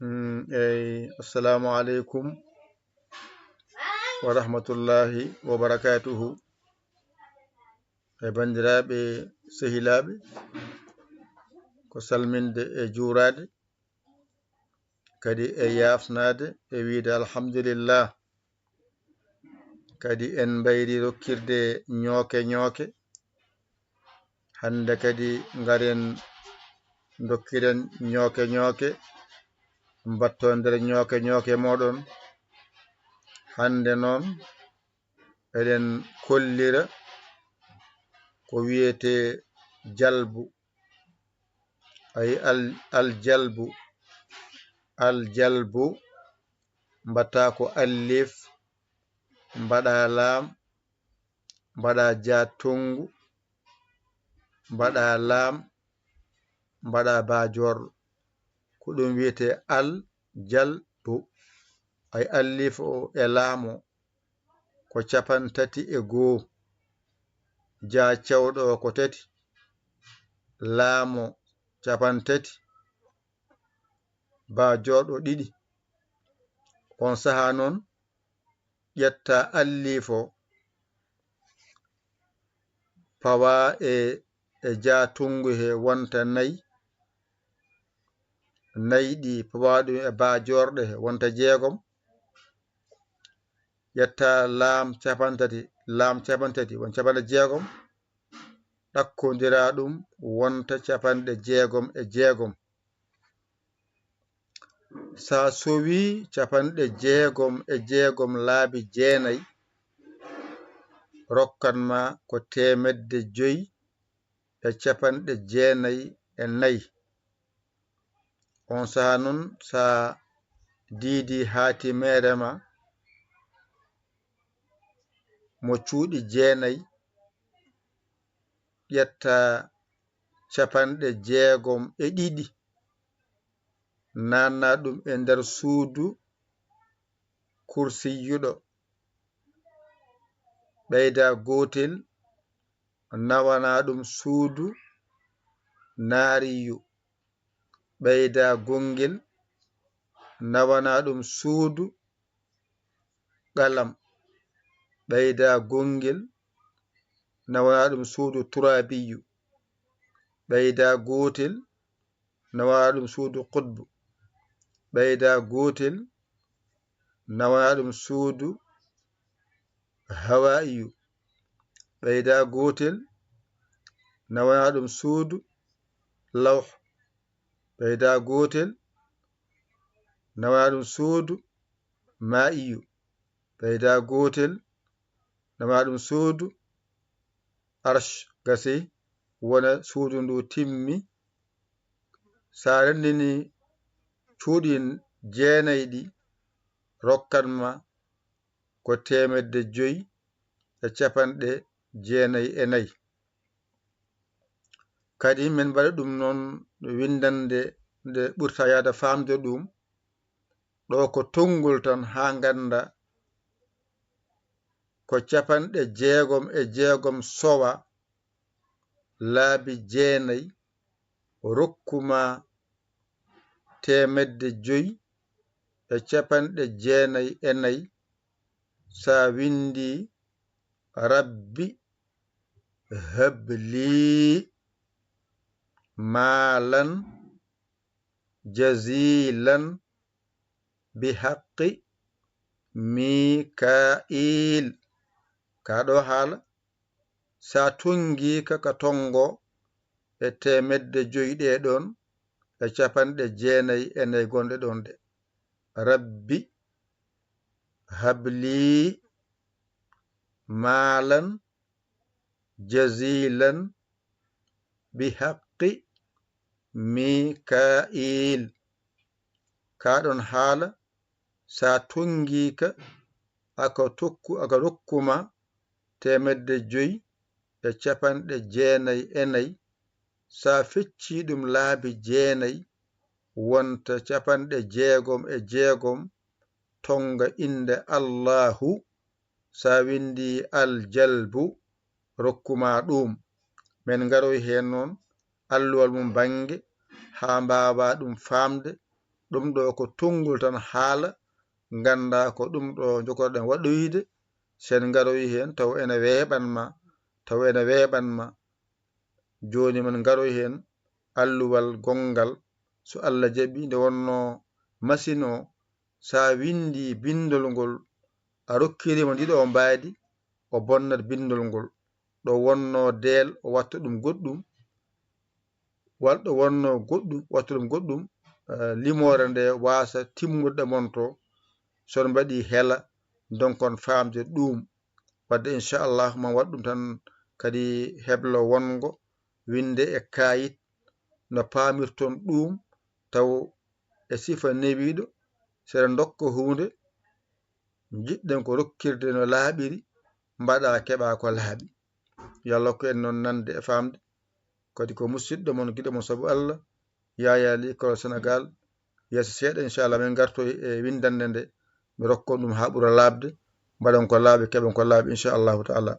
Assalamu alaikum wa rahmatullahi wa barakatuhu. Bandiraɓe sehilaɓe, ko salminde e juurade kadi e yafnade e wiide alhamdulillah. Kadi en mbayri rokkirde ñooke hande kadi ngaren dokkiren ñooke mbatto nder ñooke moɗon. Hande noon eɗen kollira ko wiyete jalbu, ay aljalbu mbatta ko allif mbaɗa laam mbaɗa jatungu mbaɗa laam mbaɗa bajorɗo, ko ɗum wiyete aljalbu. ay allif o e laamo ko 31, ja cewɗo ko 3, laamo 30, bajorɗo 2. on saha noon ƴetta allif o pawa e jatungu he wonta 4, ɗi pawaɗum e bajorɗe he wonta 6, ƴetta laam 30 won 60, ɗakkodira ɗum wonta 66. sa sowi 66 laabi 9 rokkanma ko 594. on saha nun sa diidi hatimere ma mo cuuɗi 9, ƴetta 62 nanna ɗum e nder suudu kursiyuɗo, ɓeyda gotel nawana ɗum suudu naariyu, ɓeyda gongel nawana ɗum suudu qalam, ɓeyda gongel nawana ɗum suudu turabiyu, ɓeyda gotel nawana ɗum suudu qutbu, ɓeyda gotel nawana ɗum suudu hawaiyu, ɓeyda gotel nawana ɗum suudu lawh, ɓeyda gotel nawana ɗum suudu ma'iyu, ɓeyda gotel nawana ɗum suudu arsh. Gasi wona suudu ndu timmi. sa rendini cuuɗi 9 ɗi rokkanma ko 594. kadi min mbaɗa ɗum noon windande nde ɓurta yaada famde ɗum ɗo ko tongol tan ha ganda ko 66 sowa laabi 9 rokkuma 594. sa windi rabbi habli maalan jazilan bihaqqi mika'il. kaɗo haala sa tongi ka tongo e 500 ɗeɗon e 594 gonɗe ɗon de. rabbi habli maalan jazilan bihaqqi mika'il. kaɗon haala sa tongika aka rokkuma 594. sa fecci ɗum laabi 9 wonta 66 tonga inde allahu. sa windi aljalbu rokkuma ɗum. min garoy hen noon alluwal mum bange ha mbawa ɗum famde ɗum ɗo ko tongol tan haala ganda ko ɗum ɗo jogoɗen waɗoyde sen garoyi hen taw ene weɓanma joni man garoy hen alluwal gongal so Allah jaɓi nde wonno machine o sa windi bindol ngol a rokkirimo ndiɗo o mbaadi o bonnat bindol ngol ɗo wonno del o watta ɗum goɗɗum walɗo wonno goɗɗum watta ɗum goɗɗum limore nde wasa timmude monto son mbaɗi hela donkon famde ɗum wadde inchallah ma waɗɗum tan kadi heblo wongo winde e kayit no pamirton ɗum taw e sifa newiɗo seɗa dokka hunde jiɗɗen ko rokkirde no laaɓiri mbaɗa keɓa ko laaɓi yo Allah ko en noon nande e famde kadi ko musidɗo mon giɗo mon saabu Allah Yaya Ly Kolo Sénégal yeeso seeɗa inchallah min garto e windande nde mi rokkon ɗum ha ɓuura labde mbaɗon ko laaɓi keɓen ko laaɓi inchallahu taala.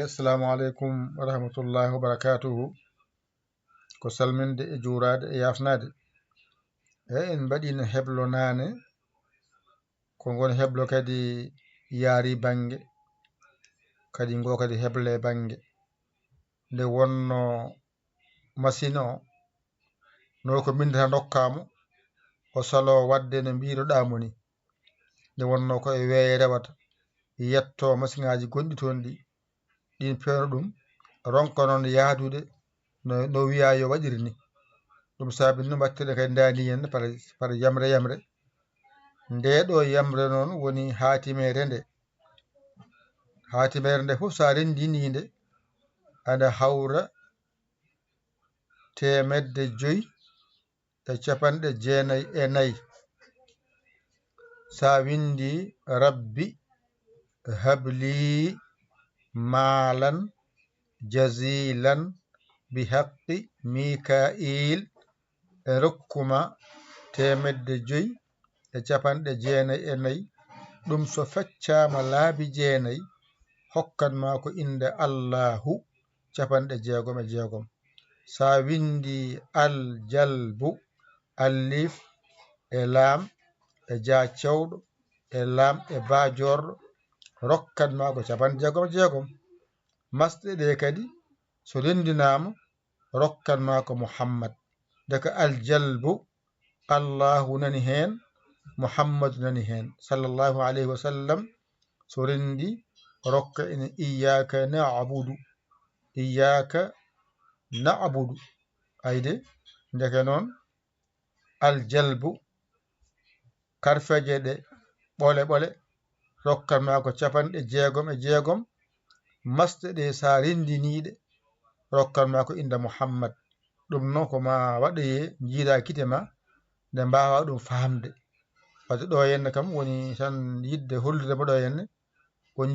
Assalamu aleykum wa rahmatullahi wa barakatuhu. Ko salminde e juurade e yafnade en mbaɗino heblo nane ko gon heblo kadi yaari bange kadi ngo kadi heble bange nde wonno machine o no ko bindata dokkamo o salo wadde no mbiruɗamo ni nde wonno ko e weeye rewata yetto machine ngaji gonɗi toon ɗin pewno ɗum ronka noon yaadude no wiya yo waɗiri ni ɗum saabi no mbattede kadi dani hen par yamre nde ɗo yamre noon woni hatimere nde fof sa rendini nde aɗa hawra 594 sa windi rabbi habli maalan jazilan bi haqqi Mikail e rokkuma 594 ɗum so feccama laabi 9 hokkanma ko inde Allahu 66 sa windi aljalbu alif e laam e ja cewɗo e laam e ba jorɗo rokkatma ko 66 masɗe ɗe kadi so rendinama rokkatma ko Muhammad deka aljalbu Allahu nani hen Muhammadu nani hen sallallahu alayhi wa sallam so rendi rokka ene iyyaka na'budu ayde ndeke noon aljalbu karfeje ɗe ɓole rokkatma ko 66 masɗe ɗe sa rendiniɗe rokkatma ko inde Muhammad ɗum noon ko ma waɗoye jiida kite ma nde mbawa ɗum famde wadde ɗo henne kam woni tan yidde hollude mo ɗo henne on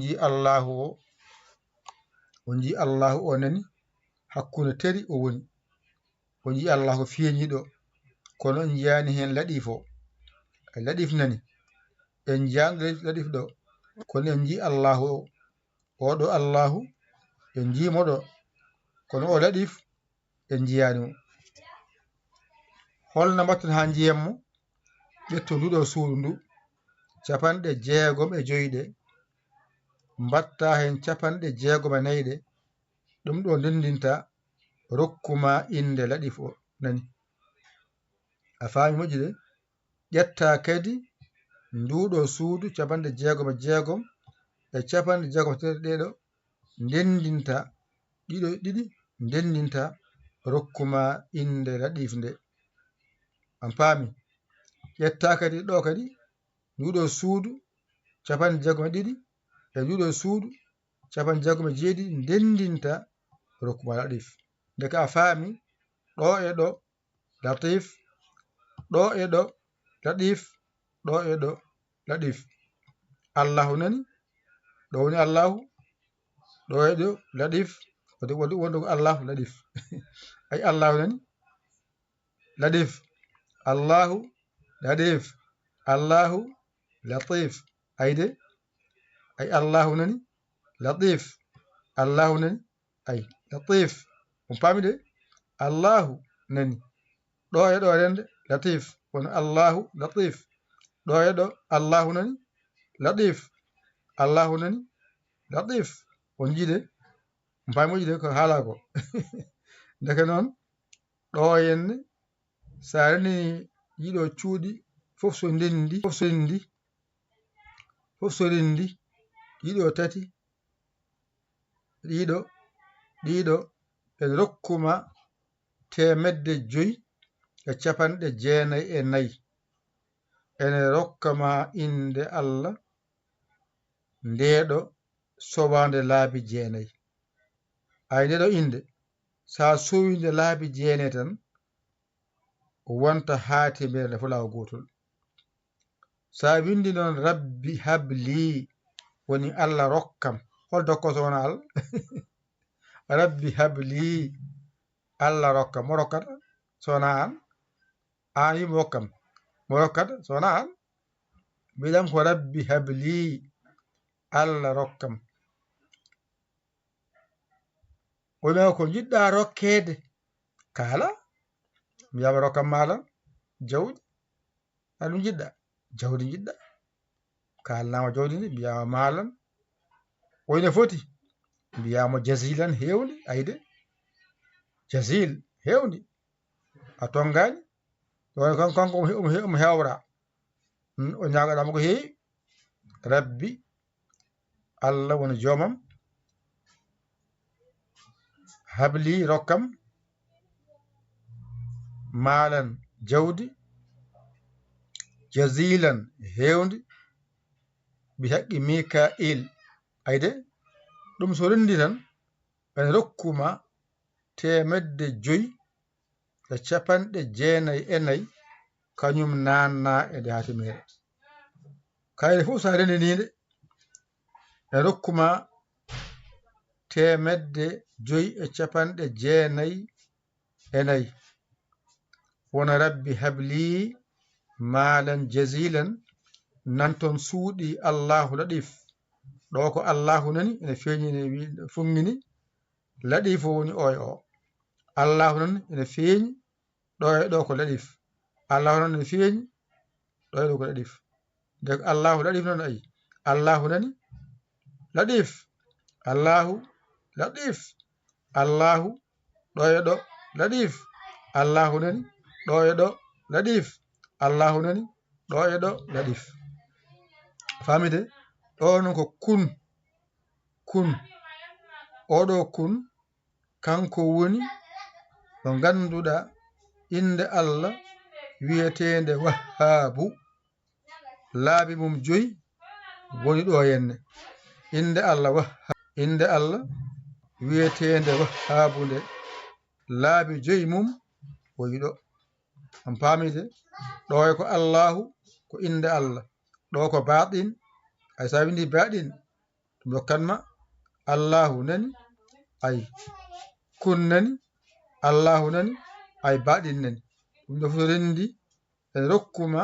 ji Allahu o nani hakkude tari o woni on ji Allah ko feeñi ɗo kono on jiyani hen laɗif o laɗif nani en jiyani laɗif ɗo kono en ji Allahu o oɗo Allahu en jimo ɗo kono o laɗif en jiyani mo holno mbatten ha jiyammo ƴetto nduɗo suudu ndu 65 ɗe mbatta hen 64 ɗe ɗum ɗo ndendinta rokkuma inde laɗif o nani a faami moƴƴi ƴetta kadi nduɗo suudu 66 e 64 ɗeɗo ndendinta ɗiɗo ɗiɗi ndendinta rokkuma inde laɗif nde an paami ƴetta kadi ɗo kadi nduɗo suudu 62 e nduɗo suudu 67 ndendinta rokkuma laɗif ndeka a faami ɗo e ɗo latif ɗo e ɗo laɗif ɗo e ɗo laɗif Allahu nani ɗo woni Allahu ɗo e ɗo laɗif wonde ko Allahu laɗif ay Allahu nani laɗif Allahu laɗif Allahu latif ayde ay Allahu nani latif Allahu nani ay latif on paami de Allahu nani ɗo e ɗo rende latif woni allahu latif ɗo e ɗo allahu nani latif allahu nani latif on jiide mpamoji de ko haala ko ndeke noon ɗo henne sa reni yiɗo cuuɗi fof so ndendi fof so rendi ɗiɗo tati ɗiɗo ene rokkuma 594 ene rokkama inde Allah ndeɗo sowande laabi 9 ay ndeɗo inde sa sowinde laabi 9 tan wonta hatimere nde fulawa gotol sa windi noon rabbi habli woni Allah rokkam hol dokkoso wona Allah rabbi habli Allah rokkam mo rokkata sowona an yimo rokkam mo rokkata sowona an mbiɗam ko rabbi habli Allah rokkam wona ko jiɗɗa rokkede kala mbiyama rokkam maɗa jawdi aɗum jiɗɗa jawdi jiɗɗa kalnama jawdi ndi mbiyama malan woyne foti mbiyama jasilan hewndi ayde jasil hewndi a tongani ɗon kanko omo hewra o ñagoɗama ko heewi rabbi Allah woni joomam habli rokkam malan jawdi jasilan hewndi bi haqqi Mika'il ayde ɗum so rendi tan ene rokkuma 594 kañum nanna e nde hatimere kayre fof sa rendinide ene rokkuma 594 wona rabbi habli malan jasilan nanton suuɗi Allahu laɗif ɗo ko Allahu nani ene feeñi ene fungini laɗif o woni o Allahu nani ene feeñi ɗo e ɗo ko laɗif Allahu nani ene feeñi ɗo e ɗo ko laɗif de Allahu laɗif noon ayi Allahu nani laɗif Allahu laɗif Allahu ɗo e ɗo laɗif Allahu nani ɗo e ɗo laɗif Allahu nani ɗo e ɗo laɗif famide ɗo non ko kun oɗo kun kanko woni no ganduɗa inde Allah wiyetende Wahhabu laabi mum 5 woni ɗo henne inde Allah wiyetende Wahhabu nde laabi 5 mum woni ɗo on paamide ɗo e ko Allahu ko inde Allah ɗo ko baɗin ay sa windi baɗin ɗum rokkanma Allahu nani ay kun nani Allahu nani ay baɗin nani ɗum ɗo fof rendi ene rokkuma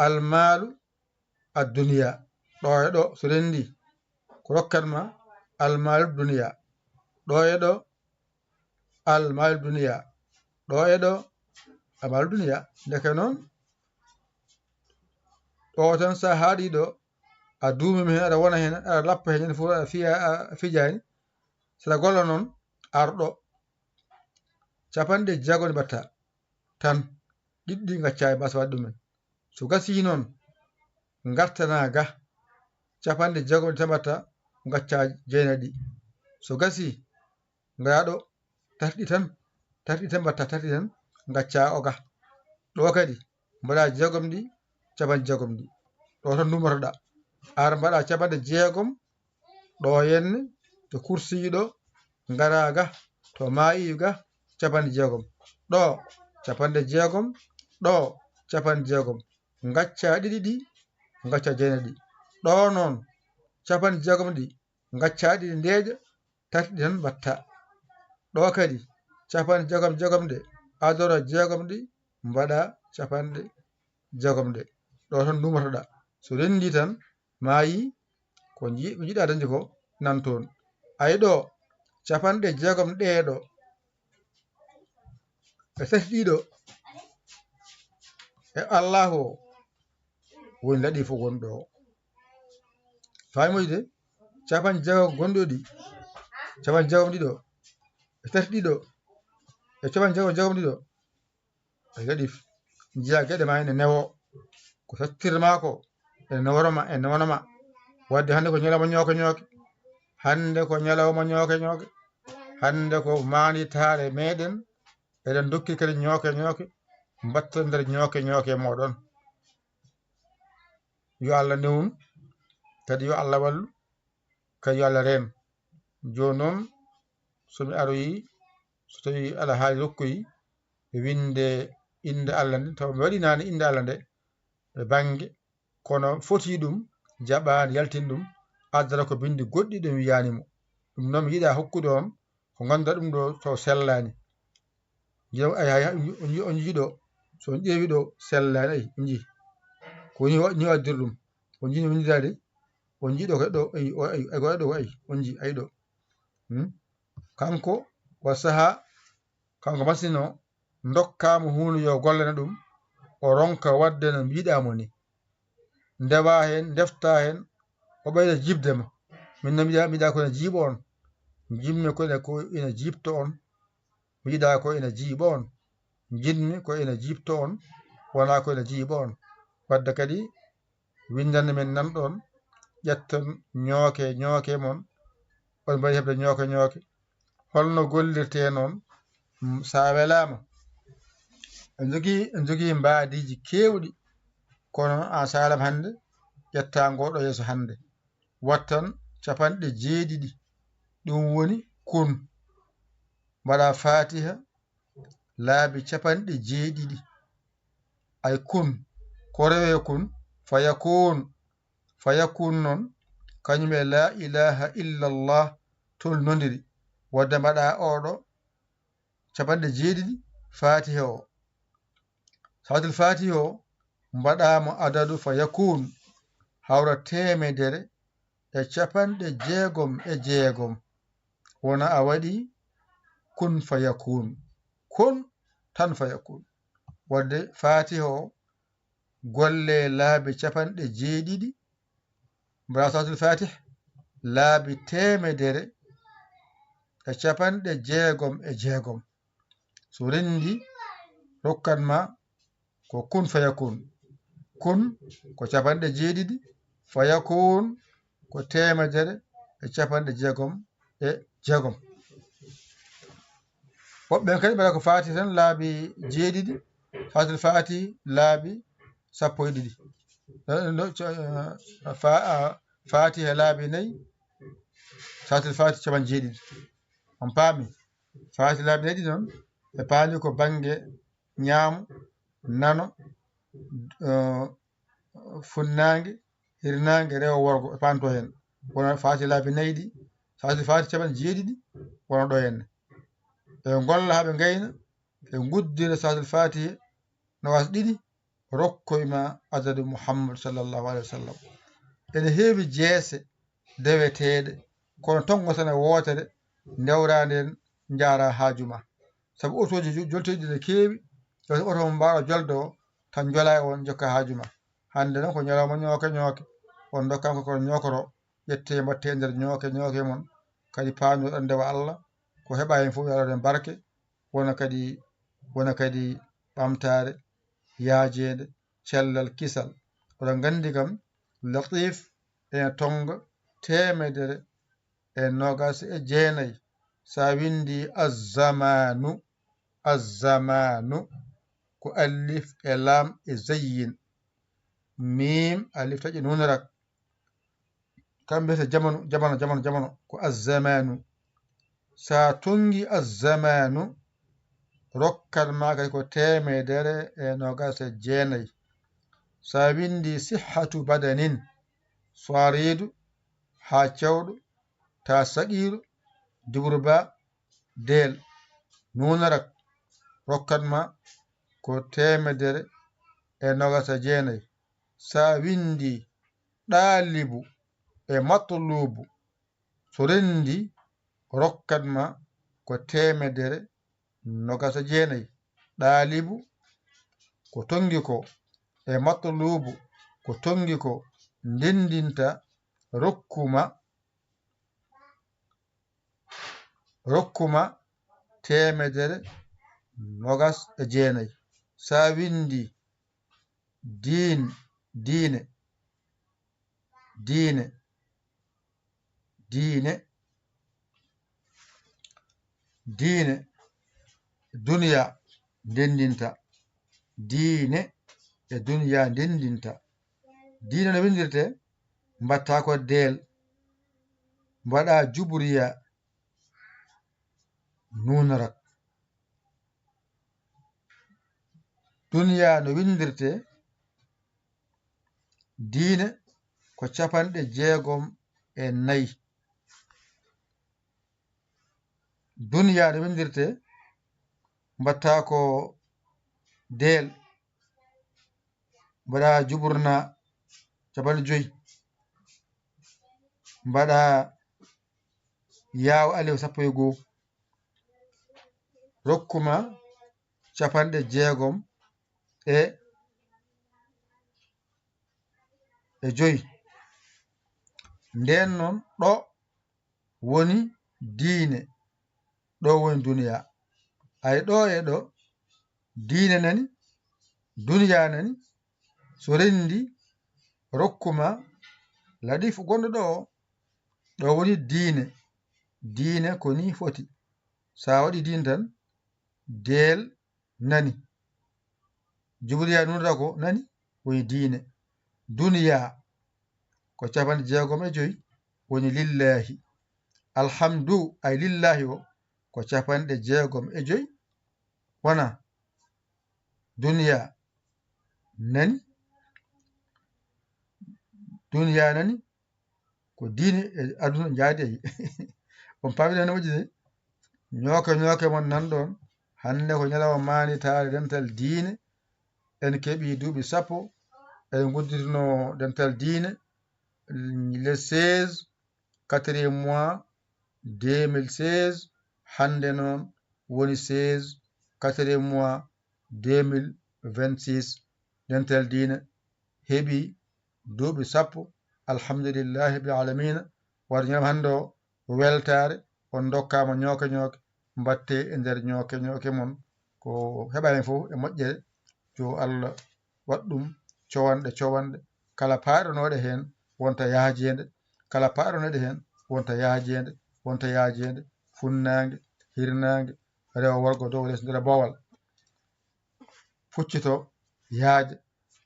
almalu adduniya ɗo e ɗo so rendi ko rokkanma almalu duniya ɗo e ɗo almalu duniya ɗo e ɗo almalu duniya ndeke noon ɗo tan sa haaɗi ɗo a duumima hen aɗa wona hen aɗa lappa hen fof aɗa fiya fijani saɗa golla noon arɗo 60 mbatta tan ɗiɗɗi gacca e basa waɗi ɗumen so gasi noon gartana ga 60 tan mbatta gacca jeenaɗi so gasi ngaɗo tarɗi tan mbatta tarɗi tan gacca o ga ɗo kadi mbaɗa 60 ɗi 60 ɗi ɗo tan numotoɗa ar mbaɗa 60 ɗo henne to kursiɗo ngara ga to mayi ga 60 ɗo 60 ɗo 60 gacca ɗiɗi ɗi gacca jeenaɗi ɗo noon 60 ɗi gacca ɗiɗi ndeeƴa tarɗi tan mbatta ɗo kadi 60 ɗe adora 60 ɗi mbaɗa 60 ɗe ɗo tan numotoɗa so rendi tan mayi ko jiɗa dañde ko nan toon ay ɗo 60 ɗeɗo e tati ɗiɗo e allahu woni laɗi fof gonɗo o famuyde capan jagom gonɗoɗi capan jagom ɗiɗo e tati ɗiɗo e capan jagom ɗiɗo e laɗi jiya gueɗe ma ene newo ko sattirma ko ene newanoma wadde hande ko ñalawma ñooke hande ko ñalawma ñooke hande ko manitare meɗen eɗen dokki kadi ñooke mbatta nder ñooke moɗon yo Allah newnu kadi yo Allah wallu kadi yo Allah reen joni noon somi aroyi so tawi ala haali rokkoyi winde inde Allah nde taw mi waɗinani inde Allah nde e banggue kono foti ɗum jaɓani yaltin ɗum addata ko bindi goɗɗi ɗo wiyanimo ɗum noon mi yiiɗa hokkude on ko ganduɗa ɗum ɗo taw sellani on jiiɗo so on ƴeewi ɗo sellani ayi on jii ko ni waddir ɗum on jii windidade on jiiɗo ko ɗo ayi ɗo ayi on jii ayi ɗo kanko wa saaha kanko masino dokkama hunde yo gollane ɗum o ronka wadde no mbiɗamo ni ndewa hen defta hen o ɓeyda jibdema min noon miɗa ko ene jiiɓa on jimmi ko ene jibto on mi yiɗa ko ene jiiɓa on jinmi ko ene jibto on wona ko ene jiiɓa on wadde kadi windande men nanɗon ƴetton ñooke mon on mbaɗi hebde ñooke holno gollirte noon sa welama en jogui mbadiji kewɗi kono an salam hande ƴetta ngoɗo yeeso hande wattan capanɗe 7 ɗum woni kun mbaɗa fatiha laabi capanɗe 7 ay kun ko rewe kun fayakun noon kañum e la ilaha illallah tol nodiri wadde mbaɗa oɗo capanɗe 7 fatiha o salatul fatiha o mbaɗamo adadu fayakun hawra 166 wona a waɗi kun fayakun kun tan fayakun wadde fatiha o golle laabi capanɗe 7 mbaɗa salatul fatih laabi 166 so rendi rokkanma ko kun fayakun kun ko capanɗe 7 fayakun ko 166 woɓɓe kadi mbaɗa ko fati tan laabi 7 salatul fati laabi 12 fatiha laabi 4 salatul fati capan 7 on paami fati laabi 4 noon e paami ko banggue ñaamu nano funnague hirnague rewo worgo e panto hen wona fati laabi 4 ɗi salatul fati capan 7 wona ɗo henne e golla haaɓe gayna e guddira salatul fatiha nogas 2 rokkoyma adadu Muhammad sallallahu alaihi wa sallam ene heewi jeese deweteɗe kono tongo tan e wotere dewrade en jara haajuma saabu otoji jolteɗi ne keewi oto mo mbawa jolde o tan jola e on jokka haajuma hande noon ko ñalawma ñooke on dokkanko ko ñokoro ƴette mbatte nder ñooke mon kadi paanoɗon ndewa Allah ko heɓa hen fof yalade barke wona kadi ɓamtare yaajede cellal kisal oɗon gandi kam latif ene tonga 129 sa windi azzamanu ko alif e lam e zayyin mim alif taƴi nunarak kamɓe to jamano ko azzamanu sa tongi azzamanu rokkat ma kadi ko 129 sa windi sihhatu badanin soiridu ha cewɗo ta saqiru duburba del nunarak rokkat ma ko 129 sa windi ɗalibu e matlubu so rendi rokkat ma ko 129 ɗalibu ko tongi ko e matlubu ko tongi ko ndendinta rokkuma temedere nogas e jeenayi. Sa windi diine duniya ndendinta diine e duniya ndendinta. Diine no windirte mbatta ko del mbaɗa jubriya nunarak. Duniya no windirte diine ko 64. Duniya no windirte mbatta ko del mbaɗa juburna 50, mbaɗa yaw alew 11, rokkuma 65. Nden noon ɗo woni diine, ɗo woni duniya. Ay ɗo e ɗo diine nani, duniya nani. So rendi rokkuma ladifu gonɗo ɗo woni diine. Diine ko ni foti. Sa waɗi diine tan del nani, jubriya nunata ko nani woni diine. Duniya ko 65 woni lillahi. Alhamdu ay lillahi o ko 65 wona duniya nani. Duniya nani ko diine e aduna jaadi. On pamina no wajide ñooke mon nan ɗon hande ko ñalawma manitare dental diine. En keɓi duuɓi 10 en guddirno dental diine le 16 4e mois 2016. Hande noon woni 16 4e mois 2026. dental diine heɓi duuɓi 10. alhamdulillahi rabbil alamina. Waɗa ñam hande o weltare on dokkama ñooke mbatte e nder ñooke mon ko heɓani fof e moƴƴere. Yo Allah waɗɗum cowanɗe kala paɗanoɗe hen wonta yaajede, kala paɗanoɗe hen wonta yaajede, funnangue hirnangue rewo worgo dow less nder bowal fuccito yaaja.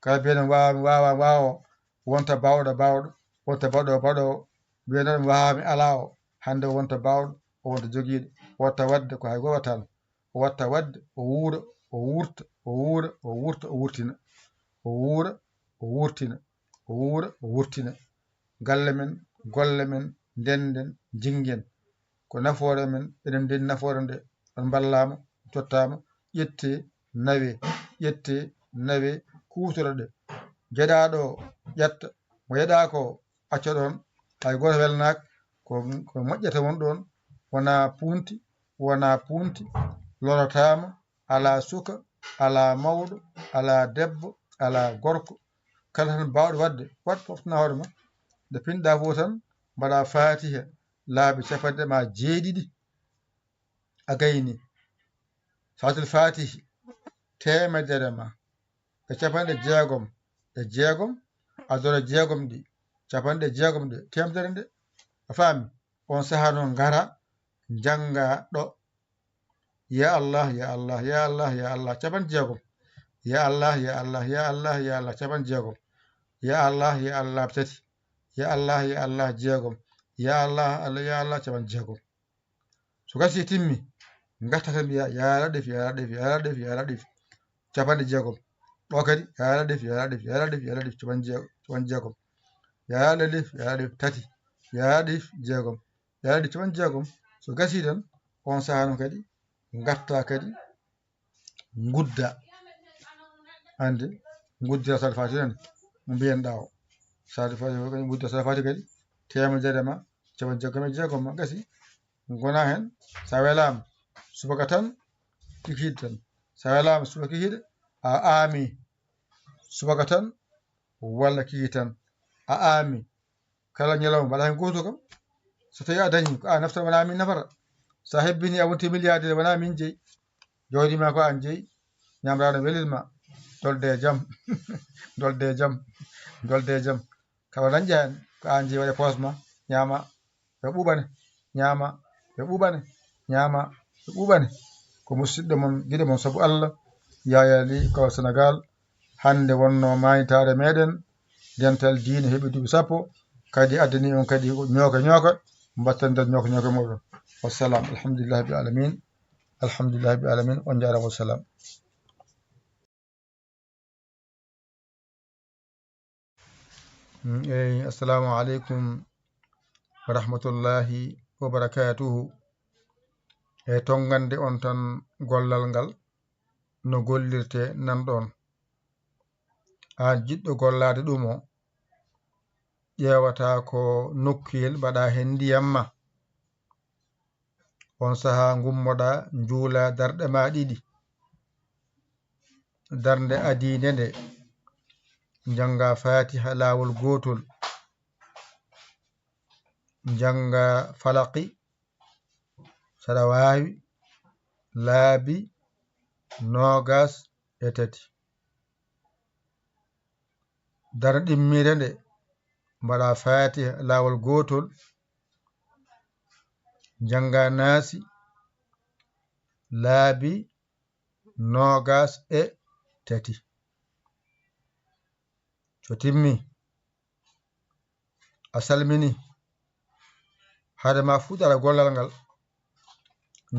Kala biyeɗo wawa wonta bawɗo wonta baɗowo mbiyeɗon wawami ala o hande wonta bawɗo o wonta joguiɗo. O watta wadde ko hay goto wattano. O watta wadde o wuura o wurtina. Galle men golle men ndenden jinggen ko nafoore men enen ndendi nafoore nde on ballama tottama ƴette nawe kutoro ɗe jeɗaɗo ƴetta mo yeɗa ko acca ɗon hay goto welnaka ko moƴƴata won ɗon wona punti lorotama ala suka ala mawɗo ala debbo ala gorko kala tan bawɗo wadde wat foftana hoore ma. Nde pinɗa fof tan mbaɗa fatiha laabi 7 a gayni salatul fatihi 100 ma e 66 adora 6 ɗi 60 ɗe temedere nde a faami. On saaha noon ngara janga ɗo ya Allah 60. ya Allah 60. ya Allah 60. ya Allah 60. ya Allah 3. ya Allah 6. ya Allah 60. So gasi timmi gatta kam ya laɗif 60. ɗo kadi ya laɗif 60. ya laɗif 3. ya laɗif 6. ya laɗif 60. So gasi tan on sahano kadi gatta kadi gudda ande guddira salatul fatiha nani mo mbiyenɗa o. salatul fatiha kadi guddira salatul fatiha kadi 100 ma 66 ma gasi gona hen sa welama subaka tan tikidi tan sa welama subaka kikiɗe a aami subaka tan walla kiki tan a aami kala ñalawma mbaɗa hen goto kam so tawi a dañi ko a naftata wona min nafata sa hebbini a wonti milliardaire wona min jeeyi jawdima ko an jeeyi ñamraɗo welirma dolde jaam dolde jaam dolde jaam kala dañƴa hen ko an jeeyi waɗe poos ma ñama ɓe ɓuɓane ñama ɓe ɓuɓane ñama ɓe ɓuɓane ko musidɗo mon guiɗo mon saabu Allah Yaya Ly ko Sénégal hande wonno mayitare meɗen dental diine heeɓi duuɓi sappo kadi addani on kadi ñooka ñooka mbatten nder ñooka ñooka muɗum wassalam alhamdulillahi rabbil alamin alhamdulillahi rabbil alamin on jarama wassalam eyyi assalamu aleykum wa rahmatullahi wa barakatuhu e tongande on tan gollal ngal no gollirte nanɗon an jiɗɗo gollade ɗum o ƴewata ko nokkuyel mbaɗa hen ndiyam ma on saaha gummoɗa juula darɗe ma ɗiɗi darde adide nde janga fatiha lawol gotol janga falaqi saɗa wawi laabi nogas e tati darde ɗimmire nde mbaɗa fatiha lawol gotol janga naasi laabi nogas e tati so timmi a salmini hadema fuɗɗara gollal ngal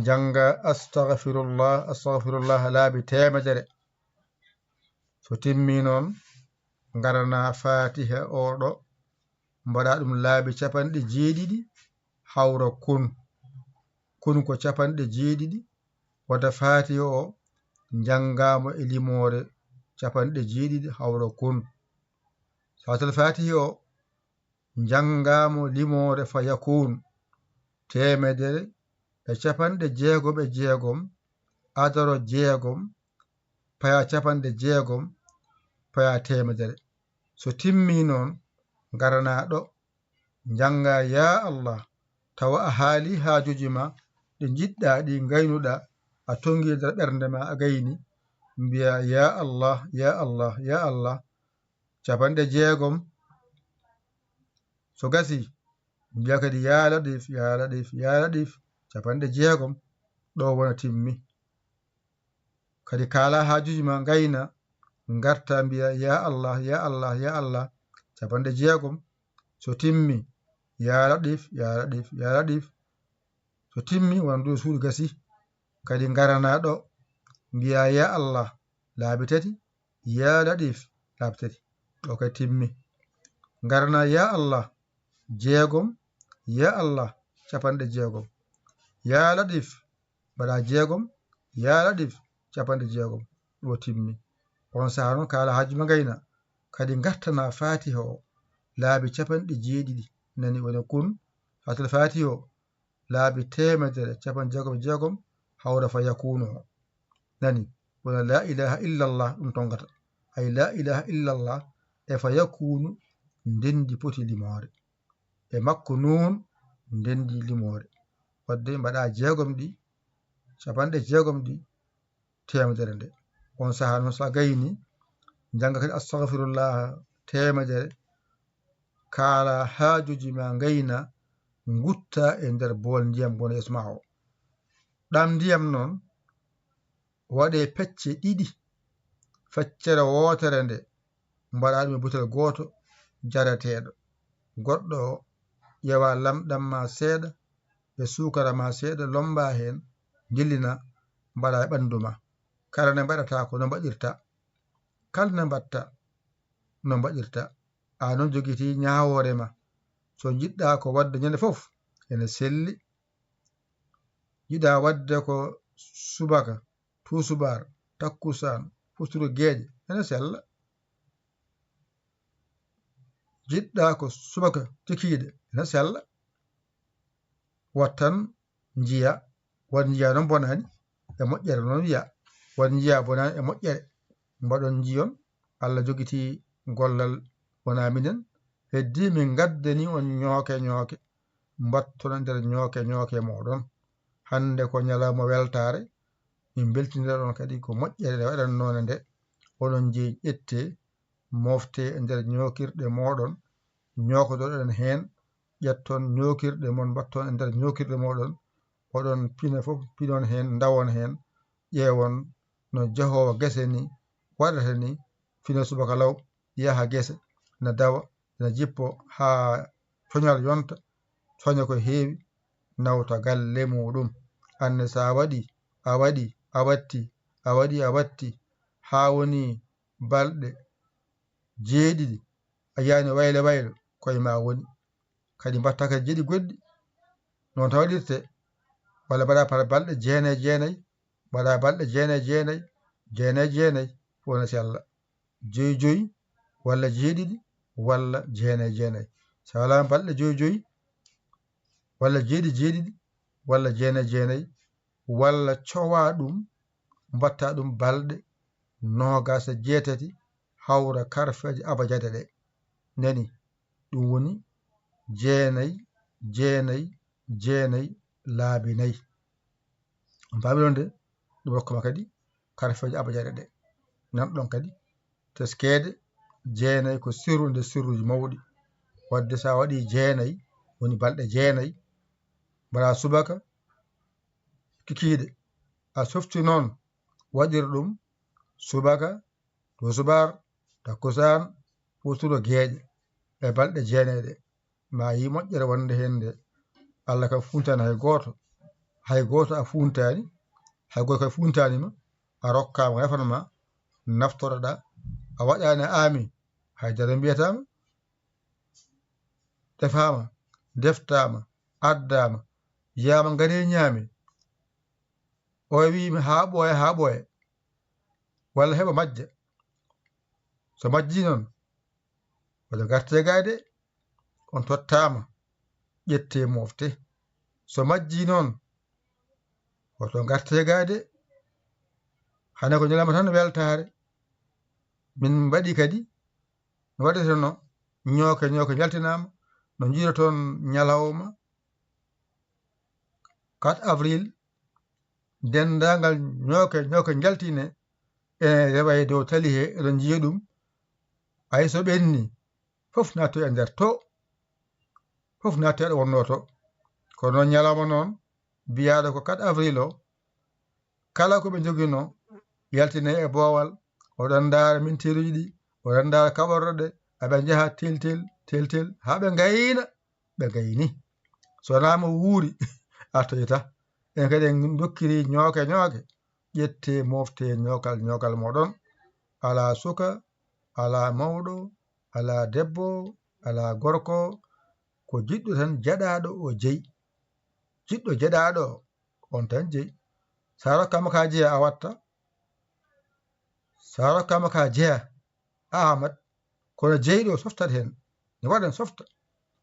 janga astaghfirullah astaghfirullah laabi temedere so timmi noon garana fatiha oɗo mbaɗa ɗum laabi capanɗe jeeɗiɗi hawra kun ko capanɗe jeeɗiɗi wadda fatiha o jangamo e limore capanɗe jeeɗiɗi hawra kun satal fatiha o jangamo limore fa yakun temedere e capanɗe jeegom e jeegom adoro jeegom paya capanɗe jeegom paya temedere so timmi noon garanaɗo janga ya Allah tawa a haali haajuji ma ɗi jiɗɗa ɗi gaynuɗa a tongi nder ɓernde ma a gayni mbiya ya Allah ya Allah ya Allah capanɗe jeegom so gasi mbiya kadi ya laɗif ya laɗif ya laɗif capanɗe jeegom ɗo wona timmi kadi kaala haajuji ma gayna garta mbiya ya Allah ya Allah ya Allah capanɗe jeegom so timmi ya laɗif ya laɗif ya laɗif so timmi won du suudu gasi kadi garanaɗo mbiya ya Allah laabi tati ya laɗif laabi tati ɗo kadi timmi garana ya Allah jeegom ya Allah capanɗe jeegom ya laɗif mbaɗa jeegom ya laɗif capanɗe jeegom ɗo timmi on saaha noon kaala hajjuma gayna kadi gartana fatiha o laabi capanɗe jeeɗiɗi nani wona kun hatal fatiha o laabi temedere capanɗe jeegom e jeegom hawra fa yakunu o nani wona la ilaha illallah ɗum tongata ay la ilaha illallah e fa yakunu ndendi poti limore e makko nun ndendi limore wadde mbaɗa jeegom ɗi capanɗe jeegom ɗi temedere nde on saaha noon sa gayni janga kadi astaghfirullah temedere kaala haajuji ma gayna gutta e nder bool ndiyam gona yeeso ma o ɗam ndiyam noon waɗe pecce ɗiɗi feccere wotere nde mbaɗa ɗum e butel goto jarateɗo goɗɗo o ƴewa lamɗam ma seeɗa e sukara ma seeɗa lomba hen jillina mbaɗa e ɓandu ma kala nde mbaɗata ko no mbaɗirta kala nde mbatta no mbaɗirta a noon jogiti ñawore ma so jiɗɗa ko wadde ñande foof ene selli jiɗa wadde ko subaka tusubar takkusan futuro gueeƴe ene sella jiɗɗa ko subaka tikiɗe ene sella wattan jiya won jiya noon bonani e moƴƴere noon wiya won jiya bonan e moƴƴere mbaɗon jiyon Allah jogiti gollal wona minen heddi min gaddani on ñooke mbattono nder ñooke moɗon hande ko ñalawma weltare min beltiniɗon kadi ko moƴƴere nde waɗannone nde oɗon jeeyi ƴette mofte e nder ñookirɗe moɗon ñookotoɗon hen ƴetton ñookirɗe mon mbatton e nder ñookirɗe moɗon oɗon pina fof pinon hen dawon hen ƴeewon no jahowo gese ni waɗata ni fina subaka law yaha gese na dawa na jippo ha coñal yonta coña ko heewi nawta galle muɗum anne sa a watti ha woni balɗe 7 a yani waylo koye ma woni kadi mbatta kadi jeeɗi goɗɗi non tan waɗirte walla mbaɗa par balɗe 9 mbaɗa balɗe 9 wona si Allah 5 walla 7 walla 9 sa wala balɗe 5 walla 7 walla 9 walla cowa ɗum mbatta ɗum balɗe 28 hawra karfeje abajade ɗe nani ɗum woni 9 laabi 4 on paamiɗon de ɗum rokkuma kadi karfeje abajade ɗe nanɗon kadi teskede 9 ko sirrude sirruji mawɗi wadde sa waɗi 9 woni balɗe 9 mbaɗa subaka kikiɗe a softi noon waɗir ɗum subaka to subar takkusan futuro geeƴe e balɗe 9 ɗe ma yi moƴƴere wonde hen nde Allah kam funtani hay goto a funtani hay goto kay funtanima a rokkama yafanma naftoroɗa a waɗani aami haydara mbiyatama defama deftama addama yama gaare ñaami o wimi ha ɓooya walla heɓa majja so majji noon walla garte gade on tottama ƴette mofte so majji noon woto garte gade hane ko ñalama tan weltare min mbaɗi kadi no waɗeteno ñooke jaltinama no jiiroton ñalawma 4 avril dendagal ñooke jaltine e rewa e dow tali he eɗon jiiya ɗum ay so ɓenni fof natto e nder to fof natto aɗa wonno to kono noon ñalawma noon biyaɗo ko 4 avril o kala koɓe jogino yaltine e boowal oɗon ndaara mintiruji ɗi oɗon ndaara kaɓorɗo ɗe aɓe jaaha tel ha ɓe gayna ɓe gayni so wonama wuuri artoyta en kadi en dokkiri ñooke ƴette mofte ñookal moɗon ala suka ala mawɗo ala debbo ala gorko ko jiɗɗo tan jaɗaɗo o jeeyi jiɗɗo jaɗaɗo on tan jeeyi sa rokkama ka jeeya a watta sa rokkama ka jeeya Ahmad kono jeeyiɗo softat hen ne waɗan softa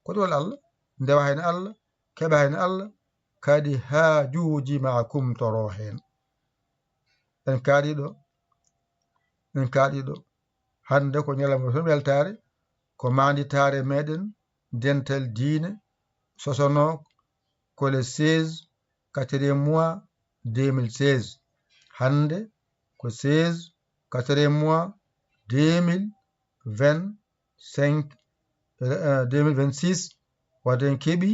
ko ɗum Allah ndewa hen Allah keɓa hen Allah kadi haajuji ma kumtoro hen en kaaɗiɗo hande ko ñalawma tan weltare ko manditare meɗen dental diine sosono ko le 16 4e mois 2016 hande ko 16 4e mois 2026 wadde en keeɓi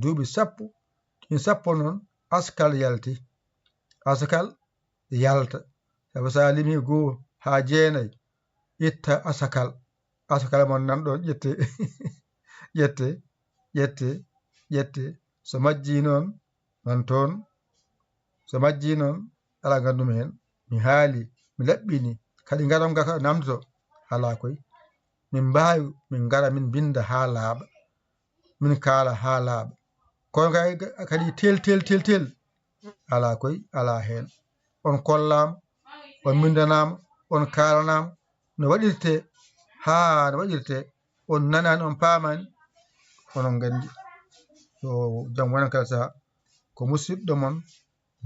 duuɓi 10 noon askal yalta sabu sa limi 1 ha 9 itta asakal mon nanɗon ƴette so majji noon nan toon so majji noon ala gandumi hen mi haali mi laɓɓini kadi garam ga namdoto ala koy min mbawi min gara min binda ha laaɓa min kaala ha laaɓa kono kadi tel ala koy ala hen on kollam on bindanama on kalanama no waɗirte on nanani on paamani onon gandi yo jaam wonan kala saaha ko musidɗo mon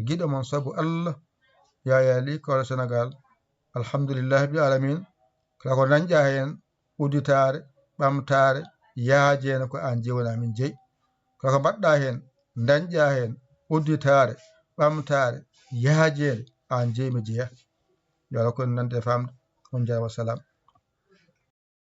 giɗo mon saabu Allah Yaya Ly Kawla Sénégal alhamdulillahi bil alamin kala ko dañƴa hen udditare ɓamtare yaajene ko an jeewani amin jeeyi kala ko mbaɗɗa hen dañƴa hen udditare ɓamtare yaajede an jeeyi mi jeeya yo Allah ko nande famde on jarama salam